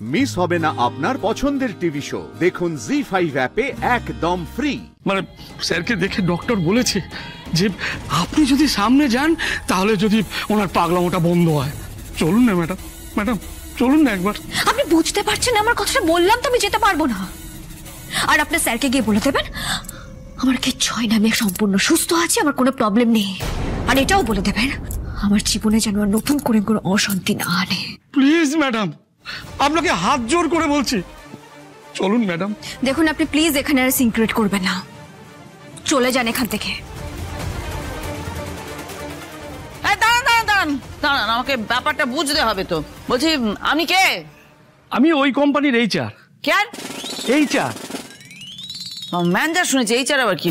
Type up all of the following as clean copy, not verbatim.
Miss হবে না আপনার পছন্দের টিভি শো। দেখুন জি5 অ্যাপে একদম ফ্রি। মানে স্যারকে দেখে ডক্টর বলেছে যে আপনি যদি সামনে যান তাহলে যদি ওনার পাগলামোটা বন্ধ হয়। চলুন না ম্যাডাম, ম্যাডাম চলুন না একবার। আপনি বুঝতে পারছেন না আমার কথাটা? বললাম তো আমি যেতে পারবো না। আর আপনার স্যারকে গিয়ে বলে দেবেন আমার কিচ্ছু হয় না, আমি সম্পূর্ণ সুস্থ আছি, আমার কোনো প্রবলেম নেই। আর এটাও বলে দেবেন আমার জীবনে যেন আর নতুন করে কোনো অশান্তি না আনে। প্লিজ ম্যাডাম, আপনাকে হাত জোর করে বলছি, চলুন ম্যাডাম। দেখুন আপনি প্লিজ এখানে আর সিনক্রেট করবেন না, চলে যান এখান থেকে। দাঁড়ান, আমাকে ব্যাপারটা বুঝতে হবে তো। বলছি আমি কে? আমি ওই কোম্পানির এইচআর। কেন এইচআর? ম্যানেজার শুনেছি, এইচআর আবার কি?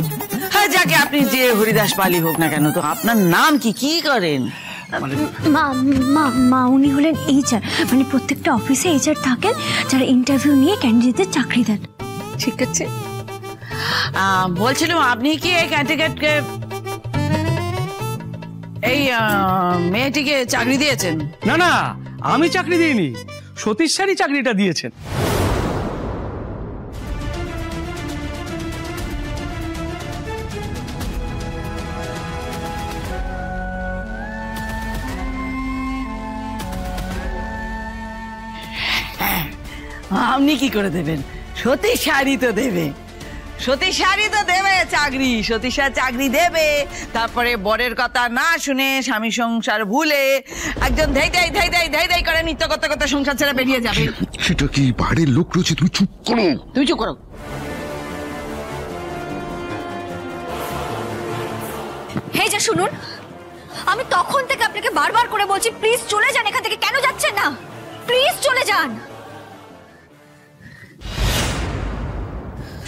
হ্যাঁ যাকে আপনি যে হরিদাস পালি হোক না কেন, তো আপনার নাম কি, কি করেন? মা উনি হলেন এইচআর, মানে প্রত্যেকটা অফিসে এইচআর থাকেন যারা ইন্টারভিউ নিয়ে ক্যান্ডিডেটদের চাকরি দেন। ঠিক আছে, বলছিলাম আপনি কি এই ক্যান্ডিডেটকে, এই মেয়েটিকে চাকরি দিয়েছেন? না না, আমি চাকরি দিইনি, সতীশ স্যারই চাকরিটা দিয়েছেন। আপনি কি করে দেবেন? সতীশ স্যারই তো দেবে, সতীশ স্যারই তো দেবে চাকরি, সতীশ স্যার চাকরি দেবে। তারপরে বরের কথা না শুনে স্বামী সংসার ভুলে একজন ধাই করে নিত্য করতে করতে সংসার ছেড়ে বেরিয়ে যাবে। সেটা কি বাড়ির লোক রয়েছে? তুমি চুপ করো, তুমি চুপ করো। হে যা শুনুন, আমি তখন থেকে আপনাকে বারবার করে বলছি প্লিজ চলে যান এখান থেকে। কেন যাচ্ছেন না? প্লিজ চলে যান।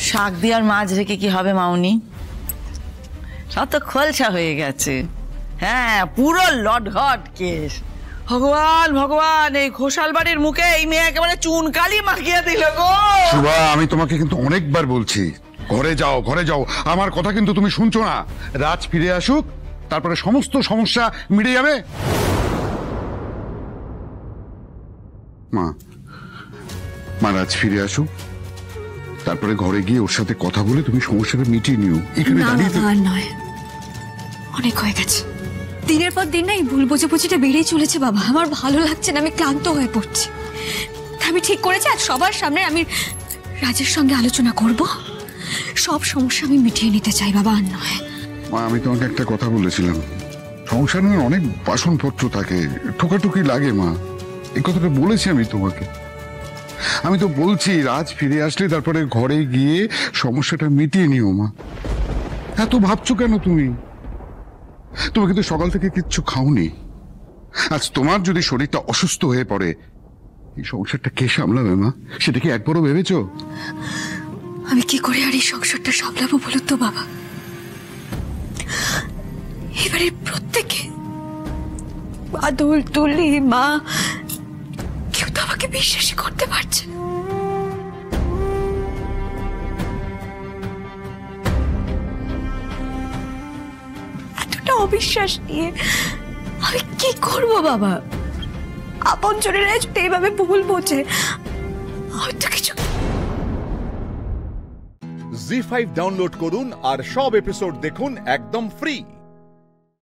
শাক দিয়ে আর মাছ রেখে কি হবে মাউনি? সব তো খোলসা হয়ে গেছে। হ্যাঁ, পুরো লটঘট কেস। ভগবান ভগবান, এই ঘোষাল বাড়ির মুখে এই মেয়ে একেবারে চুনকালি মাখিয়ে দিল গো। শুভা, আমি তোমাকে কিন্তু অনেকবার বলছি ঘরে যাও, ঘরে যাও। আমার কথা কিন্তু তুমি শুনছো না। রাজ ফিরে আসুক, তারপরে সমস্ত সমস্যা মিটে যাবে। মা রাজ ফিরে আসুক, তারপরে ঘরে গিয়ে ওর সাথে কথা বলে তুমি সমস্যাটা মিটিয়ে নিও। এখানে নয়, অনেক হয়ে গেছে। দিনের পর দিন না এই ভুল বোঝাবুঝিটা বেড়েই চলেছে বাবা। আমার ভালো লাগছে না, আমি ক্লান্ত হয়ে পড়ছি। আমি ঠিক করেছি আজ সবার সামনে আমি রাজের সঙ্গে আলোচনা করব, সব সমস্যা আমি মিটিয়ে নিতে চাই বাবা, আর নয়। মা, আমি তোমাকে একটা কথা বলেছিলাম, সংসারে অনেক বাসনপত্র থাকে, ঠোকাঠুকি লাগে মা, এই কথাটা বলেছি আমি তোমাকে। আমি তো বলছি রাজ ফিরে আসলে তারপরে ঘরে গিয়ে সমস্যাটা মিটিয়ে নিও মা। এত ভাবছো কেন তুমি? তুমি কিন্তু সকাল থেকে কিচ্ছু খাওনি। আজ তোমার যদি শরীরটা অসুস্থ হয়ে পড়ে, এই সংসারটা কে সামলাবে মা? সেটা কি একবারও ভেবেছো? আমি কি করে আর এই সংসারটা সামলাবো বলো তো বাবা? এবারে প্রত্যেকে, বাদল, তুলি, মা, কেউ তো আমাকে বিশ্বাসই করতে পারছে না। এতটা অবিশ্বাস নিয়ে আমি কি করবো বাবা? আপন জনেরা যদি এইভাবে ভুল বোঝে, হয়তো কিছু। জি5 ডাউনলোড করুন আর সব এপিসোড দেখুন একদম ফ্রি।